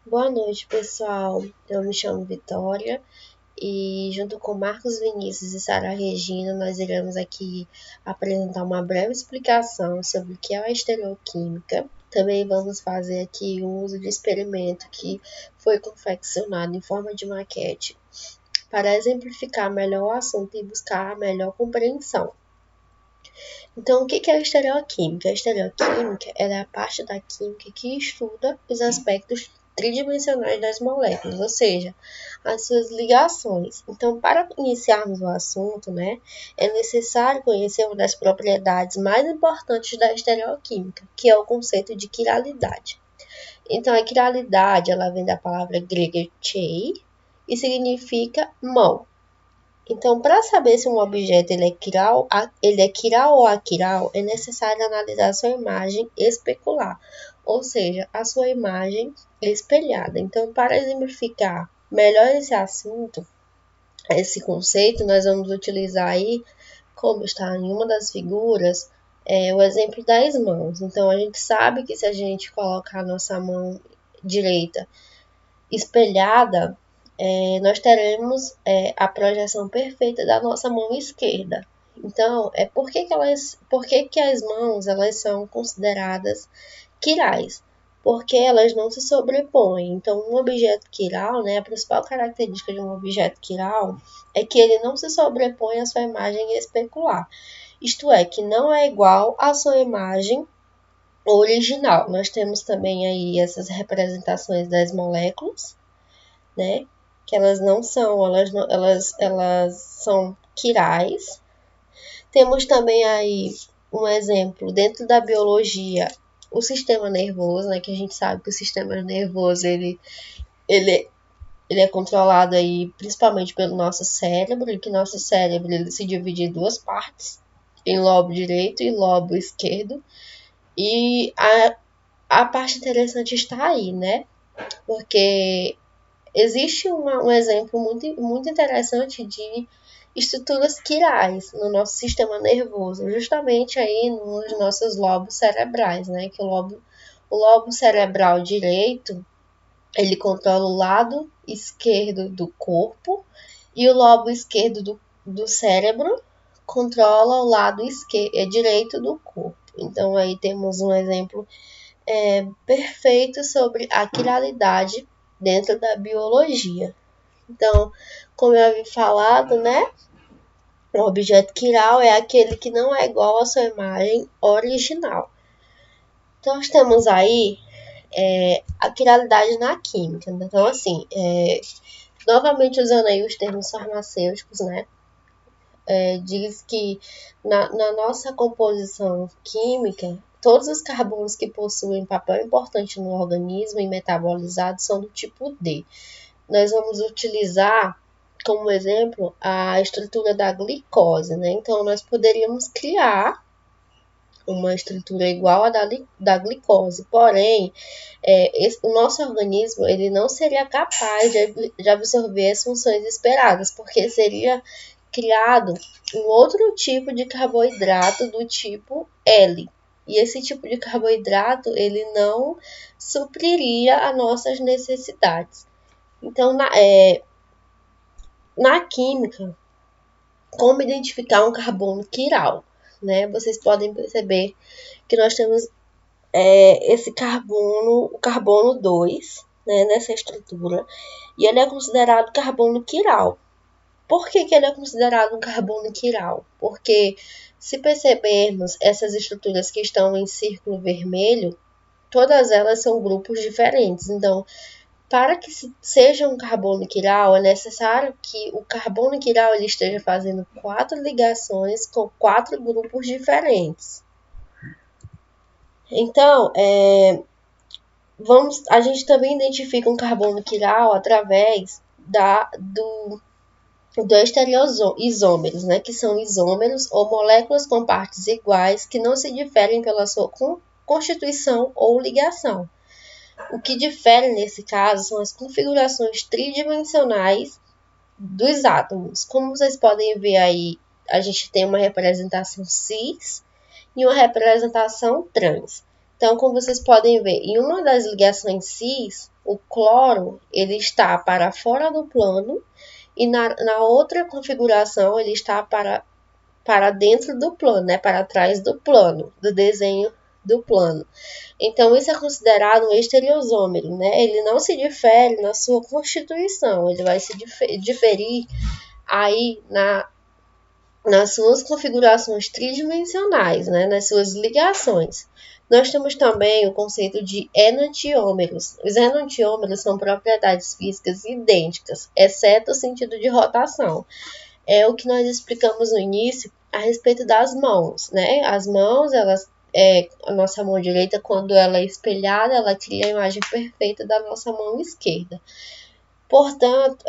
Boa noite, pessoal. Eu me chamo Vitória e, junto com Marcos Vinícius e Sara Regina, nós iremos aqui apresentar uma breve explicação sobre o que é a estereoquímica. Também vamos fazer aqui um uso de experimento que foi confeccionado em forma de maquete para exemplificar melhor o assunto e buscar a melhor compreensão. Então, o que é a estereoquímica? A estereoquímica é a parte da química que estuda os aspectos tridimensionais das moléculas, ou seja, as suas ligações. Então, para iniciarmos o assunto, é necessário conhecer uma das propriedades mais importantes da estereoquímica, que é o conceito de quiralidade. Então, a quiralidade, ela vem da palavra grega chei e significa mão. Então, para saber se um objeto ele é quiral ou aquiral, é necessário analisar a sua imagem especular, ou seja, a sua imagem espelhada. Então, para exemplificar melhor esse assunto, esse conceito, nós vamos utilizar aí, como está em uma das figuras, o exemplo das mãos. Então, a gente sabe que se a gente colocar a nossa mão direita espelhada, nós teremos a projeção perfeita da nossa mão esquerda. Então, por que as mãos elas são consideradas quirais? Porque elas não se sobrepõem. Então, um objeto quiral, a principal característica de um objeto quiral é que ele não se sobrepõe à sua imagem especular. Isto é, que não é igual à sua imagem original. Nós temos também aí essas representações das moléculas, que elas não são, elas são quirais. Temos também aí um exemplo dentro da biologia, o sistema nervoso, que a gente sabe que o sistema nervoso ele é controlado aí principalmente pelo nosso cérebro, e que nosso cérebro ele se divide em duas partes, em lobo direito e lobo esquerdo. E a parte interessante está aí, porque existe um exemplo muito interessante de estruturas quirais no nosso sistema nervoso, justamente aí nos nossos lobos cerebrais, que o lobo cerebral direito, ele controla o lado esquerdo do corpo e o lobo esquerdo do cérebro controla o lado direito do corpo. Então aí temos um exemplo perfeito sobre a quiralidade dentro da biologia. Então, como eu havia falado, o objeto quiral é aquele que não é igual à sua imagem original. Então, nós temos aí a quiralidade na química. Então, assim, novamente usando aí os termos farmacêuticos, diz que na nossa composição química, todos os carbonos que possuem papel importante no organismo e metabolizados são do tipo D. Nós vamos utilizar como exemplo a estrutura da glicose, Então, nós poderíamos criar uma estrutura igual à da glicose, porém, o nosso organismo ele não seria capaz de absorver as funções esperadas, porque seria criado um outro tipo de carboidrato do tipo L. E esse tipo de carboidrato ele não supriria as nossas necessidades. Então, na química, como identificar um carbono quiral? Vocês podem perceber que nós temos esse carbono, o carbono 2, nessa estrutura, e ele é considerado carbono quiral. Por que ele é considerado um carbono quiral? Porque, se percebermos essas estruturas que estão em círculo vermelho, todas elas são grupos diferentes. Então, para que seja um carbono quiral, é necessário que o carbono quiral ele esteja fazendo 4 ligações com 4 grupos diferentes. Então, a gente também identifica um carbono quiral através do estereoisômeros, que são isômeros ou moléculas com partes iguais que não se diferem pela sua constituição ou ligação. O que difere nesse caso são as configurações tridimensionais dos átomos. Como vocês podem ver aí, a gente tem uma representação cis e uma representação trans. Então, como vocês podem ver, em uma das ligações cis, o cloro ele está para fora do plano e na outra configuração ele está para dentro do plano, né, para trás do plano, do desenho do plano. Então, isso é considerado um estereosômero, né? Ele não se difere na sua constituição, ele vai se diferir aí nas suas configurações tridimensionais, né, nas suas ligações. Nós temos também o conceito de enantiômeros. Os enantiômeros são propriedades físicas idênticas, exceto o sentido de rotação. É o que nós explicamos no início a respeito das mãos, né? As mãos, a nossa mão direita, quando ela é espelhada, ela cria a imagem perfeita da nossa mão esquerda. Portanto,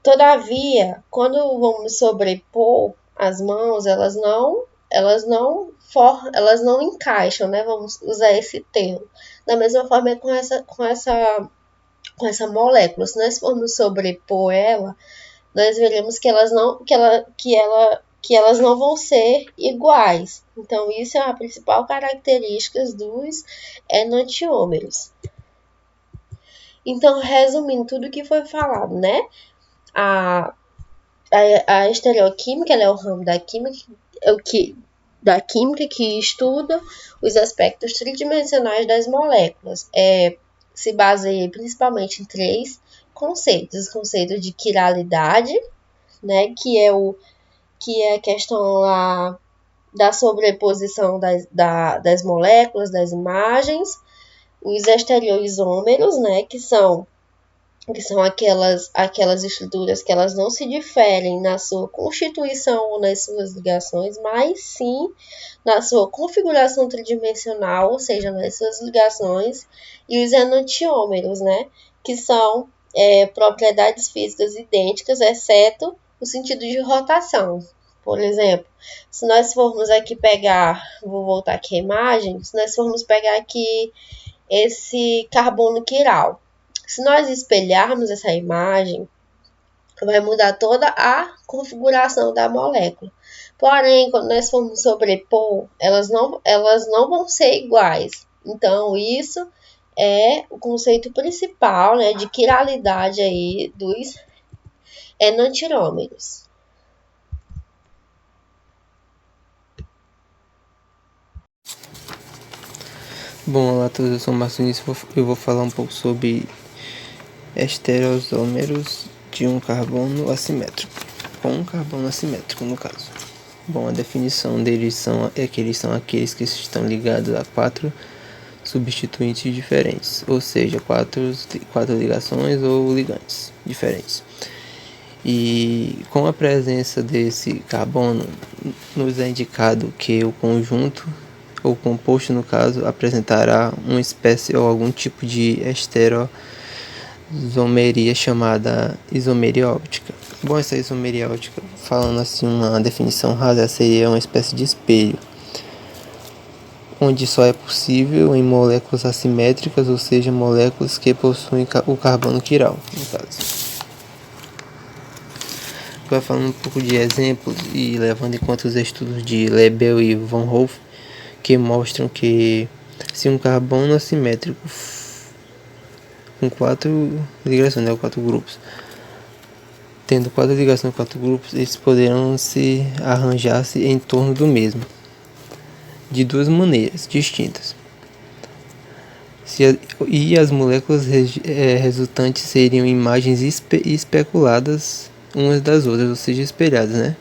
todavia, quando vamos sobrepor as mãos, elas não encaixam, né? Vamos usar esse termo. Da mesma forma é com essa molécula. Se nós formos sobrepor ela, nós veremos que elas não vão ser iguais. Então, isso é a principal característica dos enantiômeros. Então, resumindo tudo que foi falado, né? A estereoquímica, ela é o ramo da química, que estuda os aspectos tridimensionais das moléculas. Se baseia principalmente em 3 conceitos. O conceito de quiralidade, né, que é a questão lá da sobreposição das moléculas, das imagens. Os estereoisômeros, né, que são aquelas estruturas que elas não se diferem na sua constituição ou nas suas ligações, mas sim na sua configuração tridimensional, ou seja, nas suas ligações, e os enantiômeros, né, que são propriedades físicas idênticas, exceto o sentido de rotação. Por exemplo, se nós formos aqui pegar, vou voltar aqui a imagem, se nós formos pegar aqui esse carbono quiral, se nós espelharmos essa imagem, vai mudar toda a configuração da molécula. Porém, quando nós formos sobrepor, elas não vão ser iguais. Então, isso é o conceito principal, né, de quiralidade aí dos enantiômeros. Bom, olá a todos, eu sou o Márcio Vinícius, eu vou falar um pouco sobre estereosômeros de um carbono assimétrico, com um carbono assimétrico no caso. Bom, a definição deles é que eles são aqueles que estão ligados a 4 substituintes diferentes, ou seja, quatro ligações ou ligantes diferentes. E com a presença desse carbono, nos é indicado que o conjunto, ou composto no caso, apresentará uma espécie ou algum tipo de estereoisomeria chamada isomeria óptica. Bom, essa isomeria óptica, falando assim uma definição rasa, seria uma espécie de espelho, onde só é possível em moléculas assimétricas, ou seja, moléculas que possuem o carbono quiral, no caso. Agora falando um pouco de exemplos e levando em conta os estudos de Lebel e Von Hoff, que mostram que se um carbono assimétrico com 4 ligações, né, 4 grupos, tendo 4 ligações, 4 grupos, eles poderão se arranjar-se em torno do mesmo, de 2 maneiras distintas. E as moléculas resultantes seriam imagens especuladas umas das outras, ou seja, espelhadas, né?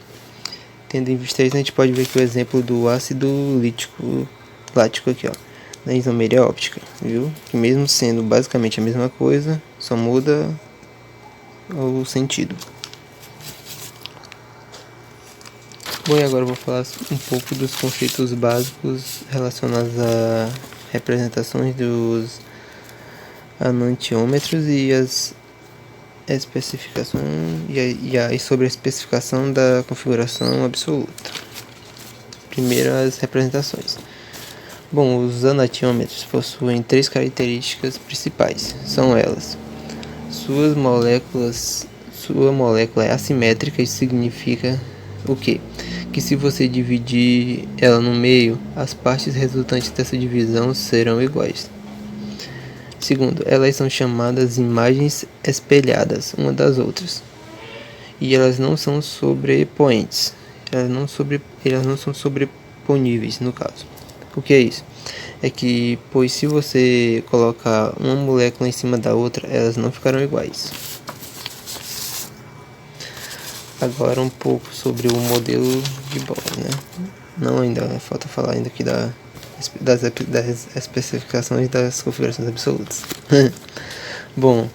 Tendo em vista isso, a gente pode ver aqui o exemplo do ácido lático aqui, ó, na isomeria óptica, viu? Que mesmo sendo basicamente a mesma coisa, só muda o sentido. Bom, e agora eu vou falar um pouco dos conceitos básicos relacionados a representações dos enantiômetros e as especificações e sobre a especificação da configuração absoluta. Primeiro, as representações. Bom, os enantiômetros possuem 3 características principais. São elas: sua molécula é assimétrica. Isso significa o quê? Que se você dividir ela no meio, as partes resultantes dessa divisão serão iguais. Segundo, elas são chamadas imagens espelhadas uma das outras. E elas não são sobrepoentes. Elas não são sobreponíveis, no caso. O que é isso? É que, pois se você colocar uma molécula em cima da outra, elas não ficarão iguais. Agora um pouco sobre o modelo de bola, né? Não ainda, falta falar ainda aqui das especificações das configurações absolutas. Bom,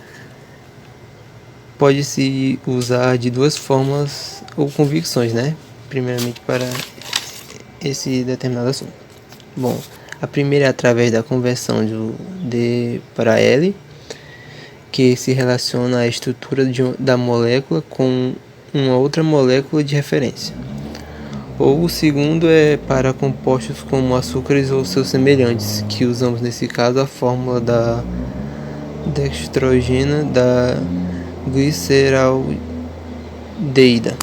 pode-se usar de duas formas ou convicções, né? Primeiramente para esse determinado assunto. Bom, a primeira é através da conversão do D para L, que se relaciona à estrutura da molécula com uma outra molécula de referência. Ou o segundo é para compostos como açúcares ou seus semelhantes, que usamos nesse caso a fórmula da dextrogena da gliceraldeída,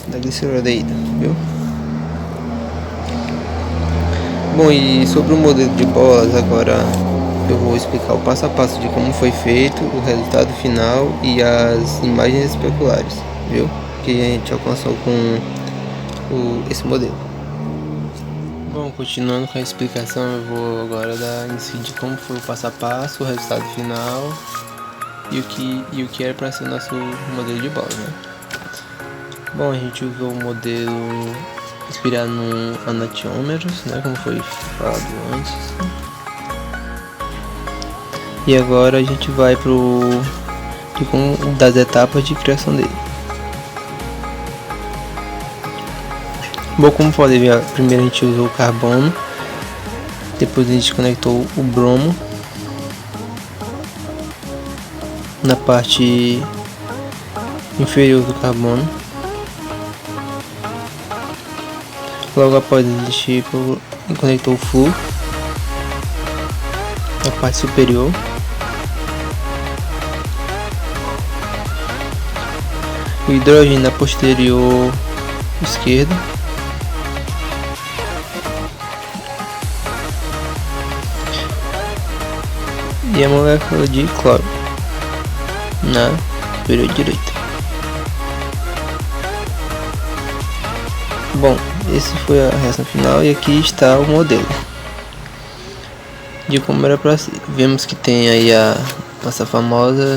viu? Bom, e sobre o modelo de bolas, agora eu vou explicar o passo a passo de como foi feito, o resultado final e as imagens especulares, viu? Que a gente alcançou com esse modelo. Bom, continuando com a explicação, eu vou agora dar início de como foi o passo a passo, o resultado final e o que era para ser o nosso modelo de bola, né? Bom, a gente usou o modelo inspirado no anatiômeros, né, como foi falado antes. E agora a gente vai das etapas de criação dele. Bom, como pode ver, primeiro a gente usou o carbono, depois a gente conectou o bromo na parte inferior do carbono. Logo após a gente conectou o flúor na parte superior. O hidrogênio na posterior esquerda. E a molécula de cloro na superior direita. Bom, esse foi a reação final e aqui está o modelo de como era para ser. Vemos que tem aí a nossa famosa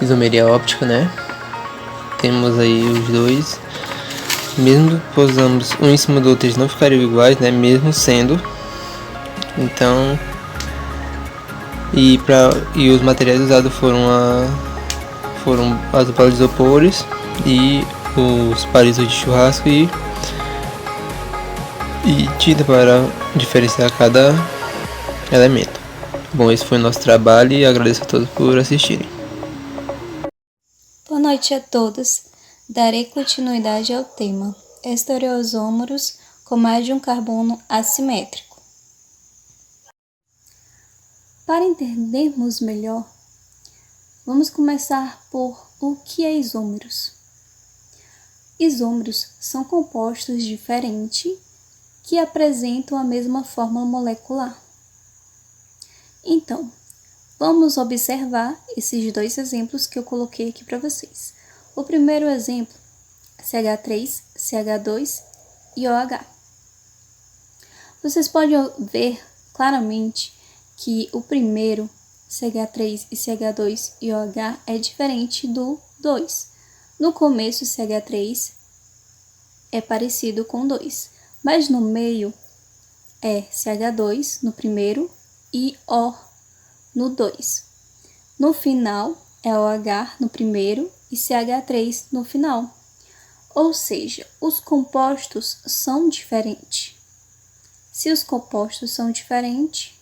isomeria óptica, né? Temos aí os dois. Mesmo que posamos um em cima do outro, eles não ficariam iguais, né? Mesmo sendo. Então, e os materiais usados foram as bolas de isopores e os palitos de churrasco e tinta para diferenciar cada elemento. Bom, esse foi o nosso trabalho e agradeço a todos por assistirem. Boa noite a todos. Darei continuidade ao tema estereoisômeros com mais de um carbono assimétrico. Para entendermos melhor, vamos começar por o que é isômeros. Isômeros são compostos diferentes que apresentam a mesma fórmula molecular. Então, vamos observar esses dois exemplos que eu coloquei aqui para vocês. O primeiro exemplo, CH3, CH2 e OH. Vocês podem ver claramente que o primeiro, CH3 e CH2 e OH, é diferente do 2. No começo, CH3 é parecido com 2, mas no meio é CH2 no primeiro e O no 2. No final é OH no primeiro e CH3 no final. Ou seja, os compostos são diferentes. Se os compostos são diferentes,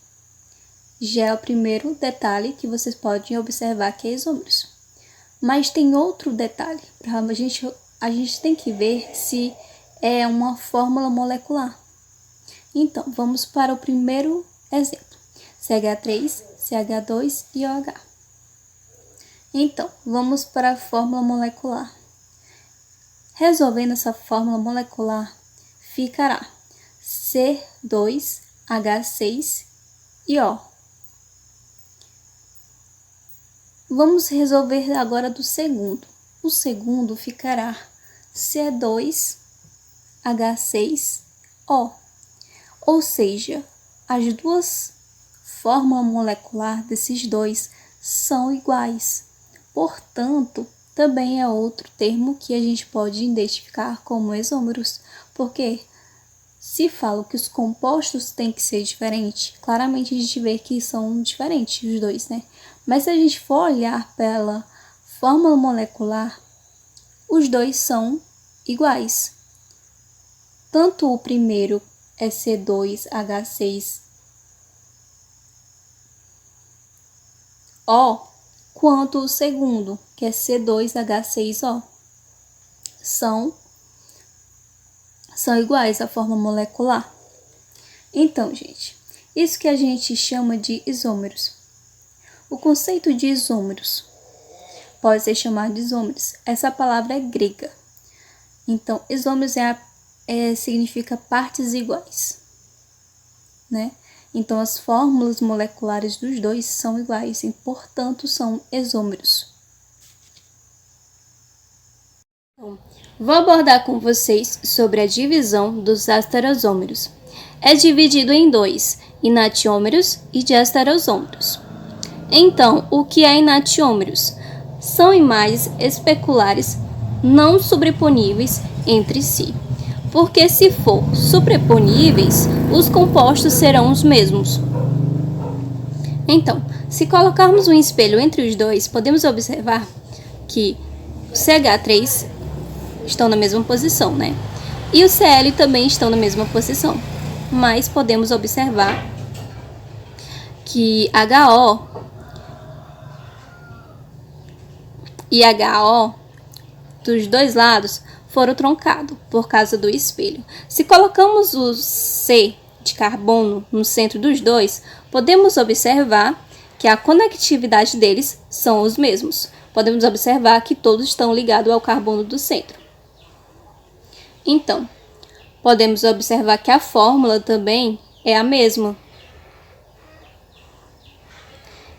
já é o primeiro detalhe que vocês podem observar que é isômeros. Mas tem outro detalhe. A gente tem que ver se é uma fórmula molecular. Então, vamos para o primeiro exemplo. CH3, CH2 e OH. Então, vamos para a fórmula molecular. Resolvendo essa fórmula molecular, ficará C2H6 e O. Vamos resolver agora do segundo. O segundo ficará Ce2H6O, ou seja, as duas formas moleculares desses dois são iguais. Portanto, também é outro termo que a gente pode identificar como isômeros, porque se falo que os compostos têm que ser diferentes, claramente a gente vê que são diferentes os dois, né? Mas se a gente for olhar pela fórmula molecular, os dois são iguais. Tanto o primeiro é C2H6O, quanto o segundo, que é C2H6O. São iguais à forma molecular. Então, gente, isso que a gente chama de isômeros. O conceito de isômeros pode ser chamado de isômeros. Essa palavra é grega. Então, isômeros significa partes iguais, né? Então, as fórmulas moleculares dos dois são iguais e, portanto, são isômeros. Vou abordar com vocês sobre a divisão dos asterosômeros. É dividido em dois, enantiômeros e diasterosômeros. Então, o que é enantiômeros? São imagens especulares não sobreponíveis entre si, porque se for sobreponíveis, os compostos serão os mesmos. Então, se colocarmos um espelho entre os dois, podemos observar que o CH3 estão na mesma posição, né? E o Cl também estão na mesma posição. Mas podemos observar que HO e HO dos dois lados foram truncados por causa do espelho. Se colocamos o C de carbono no centro dos dois, podemos observar que a conectividade deles são os mesmos. Podemos observar que todos estão ligados ao carbono do centro. Então, podemos observar que a fórmula também é a mesma.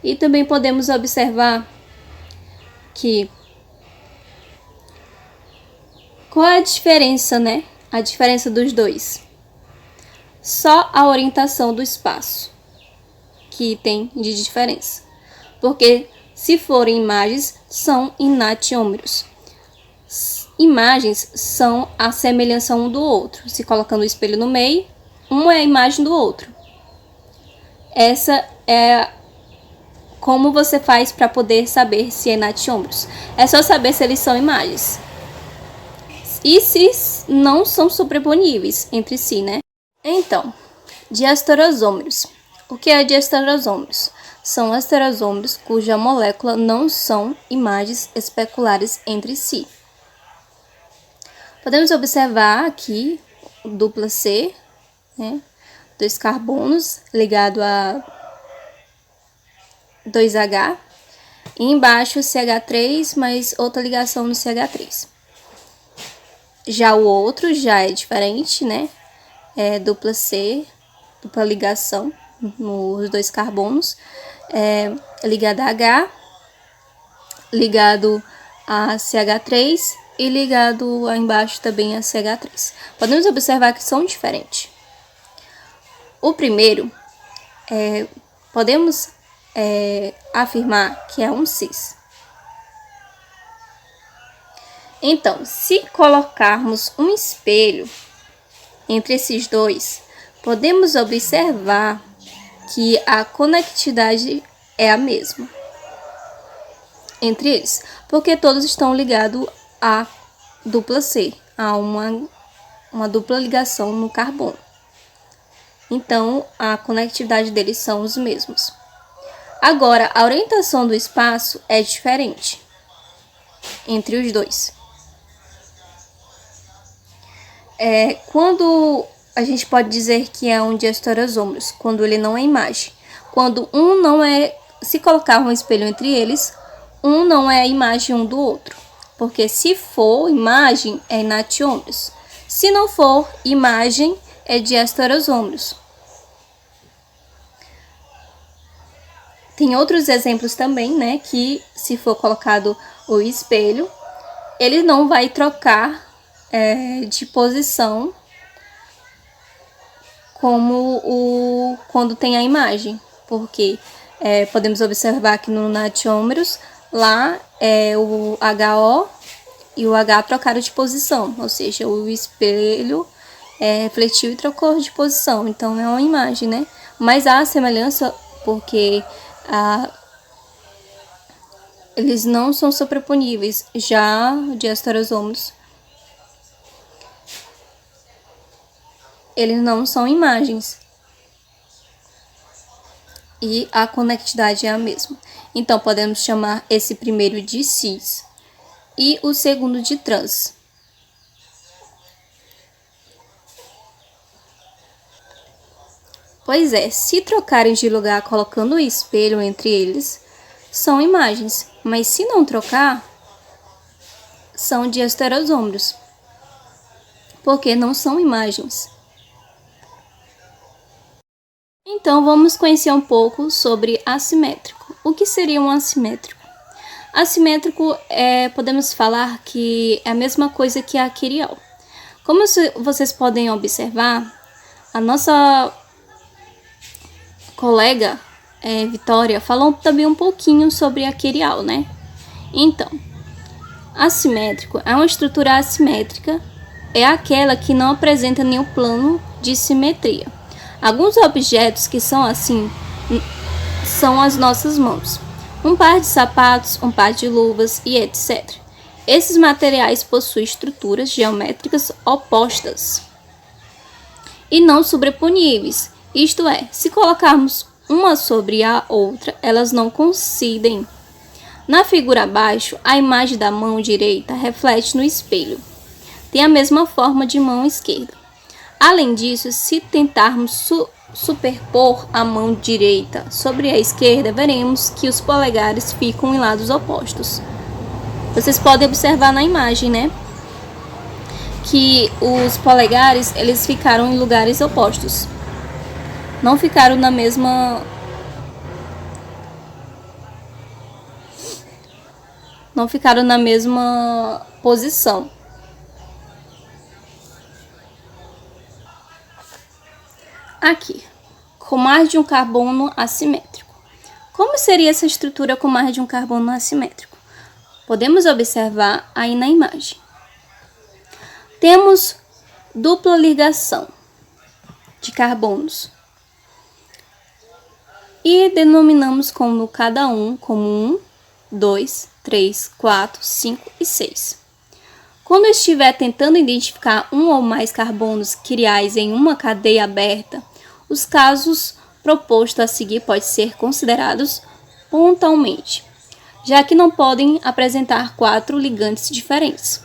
E também podemos observar que qual é a diferença, né? A diferença dos dois. Só a orientação do espaço que tem de diferença. Porque se forem imagens, são enantiômeros. Imagens são a semelhança um do outro. Se colocando o espelho no meio, um é a imagem do outro. Essa é como você faz para poder saber se é enantiômeros. É só saber se eles são imagens. E se não são sobreponíveis entre si, né? Então, diasterosômeros. O que é diasterosômeros? São asterosômeros cuja molécula não são imagens especulares entre si. Podemos observar aqui o dupla C, né? 2 carbonos ligado a 2H. E embaixo CH3, mais outra ligação no CH3. Já o outro já é diferente, né? É dupla C, dupla ligação nos 2 carbonos. Ligado a H, ligado a CH3 e ligado aí embaixo também a CH3. Podemos observar que são diferentes. O primeiro, podemos afirmar que é um cis. Então, se colocarmos um espelho entre esses dois, podemos observar que a conectividade é a mesma entre eles, porque todos estão ligados a dupla C, a uma dupla ligação no carbono. Então, a conectividade deles são os mesmos. Agora, a orientação do espaço é diferente entre os dois. Quando a gente pode dizer que é um diasterosômeros, quando ele não é imagem. Quando um não é, se colocar um espelho entre eles, um não é a imagem um do outro. Porque se for imagem, é enantiômeros. Se não for imagem, é diasterosômeros. Tem outros exemplos também, né, que se for colocado o espelho, ele não vai trocar de posição como quando tem a imagem, porque podemos observar que no natiômeros, lá o HO e o H trocaram de posição, ou seja, o espelho refletiu e trocou de posição, então é uma imagem, né? Mas há semelhança porque eles não são sobreponíveis, já de asterosômeros eles não são imagens e a conectividade é a mesma. Então podemos chamar esse primeiro de cis e o segundo de trans. Pois é, se trocarem de lugar colocando o espelho entre eles, são imagens, mas se não trocar, são de asterosômeros, porque não são imagens. Então vamos conhecer um pouco sobre assimétrico. O que seria um assimétrico? Assimétrico podemos falar que é a mesma coisa que a quirial. Como vocês podem observar, a nossa colega Vitória falou também um pouquinho sobre a quirial, né? Então, assimétrico é uma estrutura assimétrica, é aquela que não apresenta nenhum plano de simetria. Alguns objetos que são assim são as nossas mãos, um par de sapatos, um par de luvas e etc. Esses materiais possuem estruturas geométricas opostas e não sobreponíveis. Isto é, se colocarmos uma sobre a outra, elas não coincidem. Na figura abaixo, a imagem da mão direita reflete no espelho. Tem a mesma forma de mão esquerda. Além disso, se tentarmos superpor a mão direita sobre a esquerda, veremos que os polegares ficam em lados opostos. Vocês podem observar na imagem, né? Que os polegares, eles ficaram em lugares opostos. Não ficaram na mesma... Não ficaram na mesma posição. Aqui, com mais de um carbono assimétrico. Como seria essa estrutura com mais de um carbono assimétrico? Podemos observar aí na imagem. Temos dupla ligação de carbonos e denominamos como cada um como 1, 2, 3, 4, 5 e 6. Quando estiver tentando identificar um ou mais carbonos quiriais em uma cadeia aberta, os casos propostos a seguir podem ser considerados pontualmente, já que não podem apresentar 4 ligantes diferentes.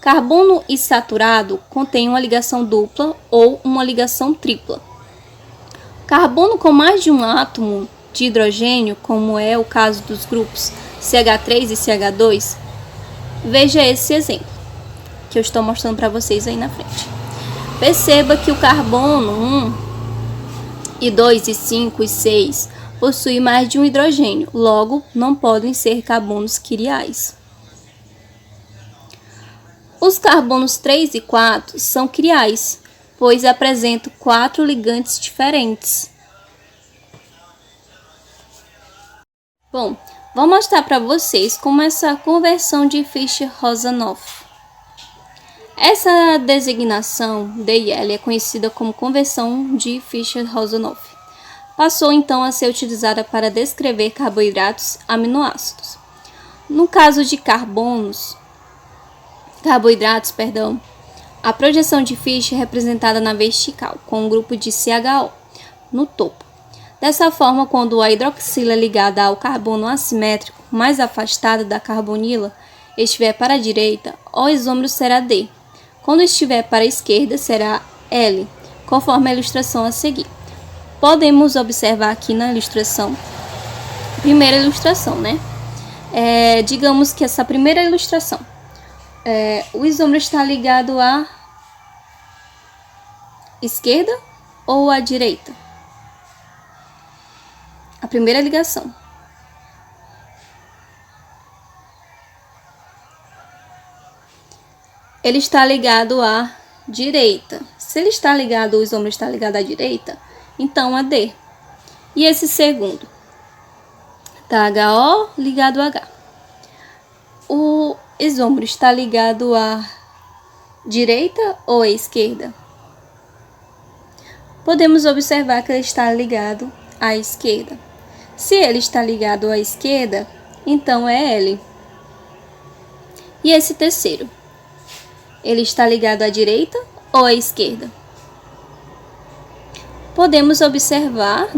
Carbono insaturado contém uma ligação dupla ou uma ligação tripla. Carbono com mais de um átomo de hidrogênio, como é o caso dos grupos CH3 e CH2, veja esse exemplo que eu estou mostrando para vocês aí na frente. Perceba que o carbono 1 e 2 e 5 e 6 possuem mais de um hidrogênio, logo não podem ser carbonos quiriais. Os carbonos 3 e 4 são quiriais, pois apresentam 4 ligantes diferentes. Bom, vou mostrar para vocês como essa conversão de Fischer-Rosanoff. Essa designação DIL é conhecida como conversão de Fischer-Rosanoff. Passou então a ser utilizada para descrever carboidratos aminoácidos. No caso de carboidratos, a projeção de Fischer é representada na vertical, com um grupo de CHO no topo. Dessa forma, quando a hidroxila ligada ao carbono assimétrico mais afastada da carbonila estiver para a direita, o isômero será D. Quando estiver para a esquerda, será L, conforme a ilustração a seguir. Podemos observar aqui na ilustração, primeira ilustração, né? Digamos que essa primeira ilustração, o isômero está ligado à esquerda ou à direita? a primeira ligação. Ele está ligado à direita. Se ele está ligado, o isômero está ligado à direita, então é D. E esse segundo? Tá HO ligado a H. O isômero está ligado à direita ou à esquerda? Podemos observar que ele está ligado à esquerda. Se ele está ligado à esquerda, então é L. E esse terceiro? Ele está ligado à direita ou à esquerda? Podemos observar,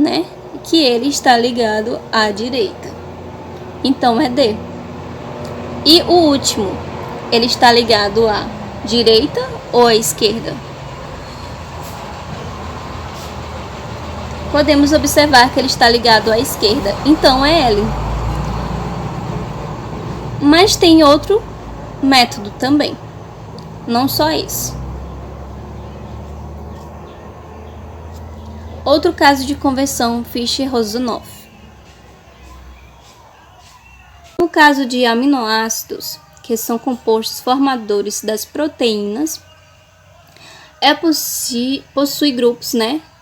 que ele está ligado à direita. Então é D. E o último, ele está ligado à direita ou à esquerda? Podemos observar que ele está ligado à esquerda. Então é L. Mas tem outro método também. Não só esse. Outro caso de conversão Fischer-Rosanoff. No caso de aminoácidos, que são compostos formadores das proteínas, possui grupos,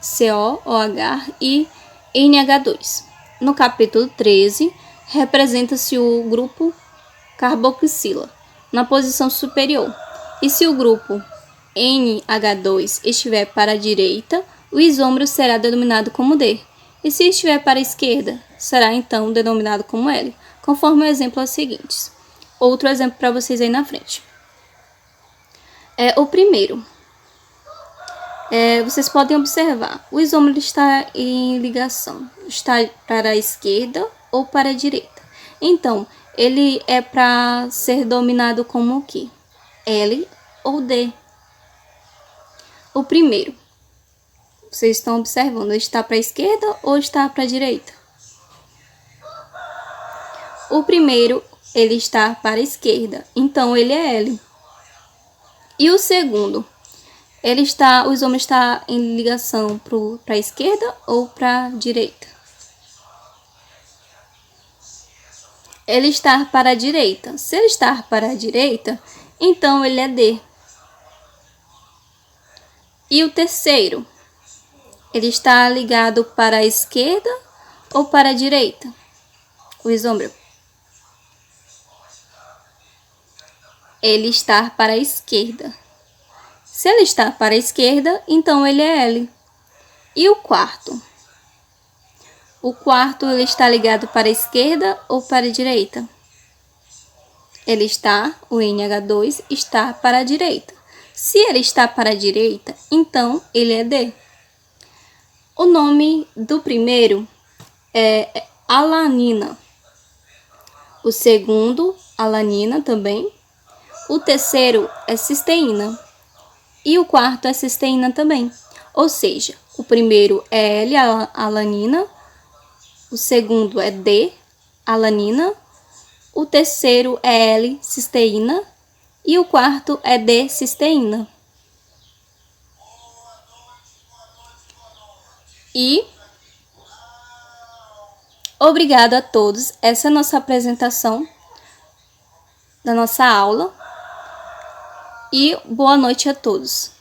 CO, OH e NH2. No capítulo 13, representa-se o grupo carboxila, na posição superior. E se o grupo NH2 estiver para a direita, o isômero será denominado como D. E se estiver para a esquerda, será então denominado como L, conforme o exemplo aos seguintes. Outro exemplo para vocês aí na frente. O primeiro. Vocês podem observar, o isômero está em ligação, está para a esquerda ou para a direita. Então, ele é para ser dominado como o quê? L ou D. O primeiro, vocês estão observando, ele está para a esquerda ou está para a direita? O primeiro, ele está para a esquerda, então ele é L. E o segundo, o isômero está em ligação para a esquerda ou para a direita? Ele está para a direita. Se ele está para a direita, então ele é D. E o terceiro, ele está ligado para a esquerda ou para a direita? O isômero. Ele está para a esquerda. Se ele está para a esquerda, então ele é L. E o quarto? O quarto, ele está ligado para a esquerda ou para a direita? O NH2 está para a direita. Se ele está para a direita, então ele é D. O nome do primeiro é alanina. O segundo, alanina também. O terceiro é cisteína. E o quarto é cisteína também. Ou seja, o primeiro é L, alanina. O segundo é D, alanina. O terceiro é L, cisteína. E o quarto é D, cisteína. E obrigado a todos. Essa é a nossa apresentação da nossa aula. E boa noite a todos.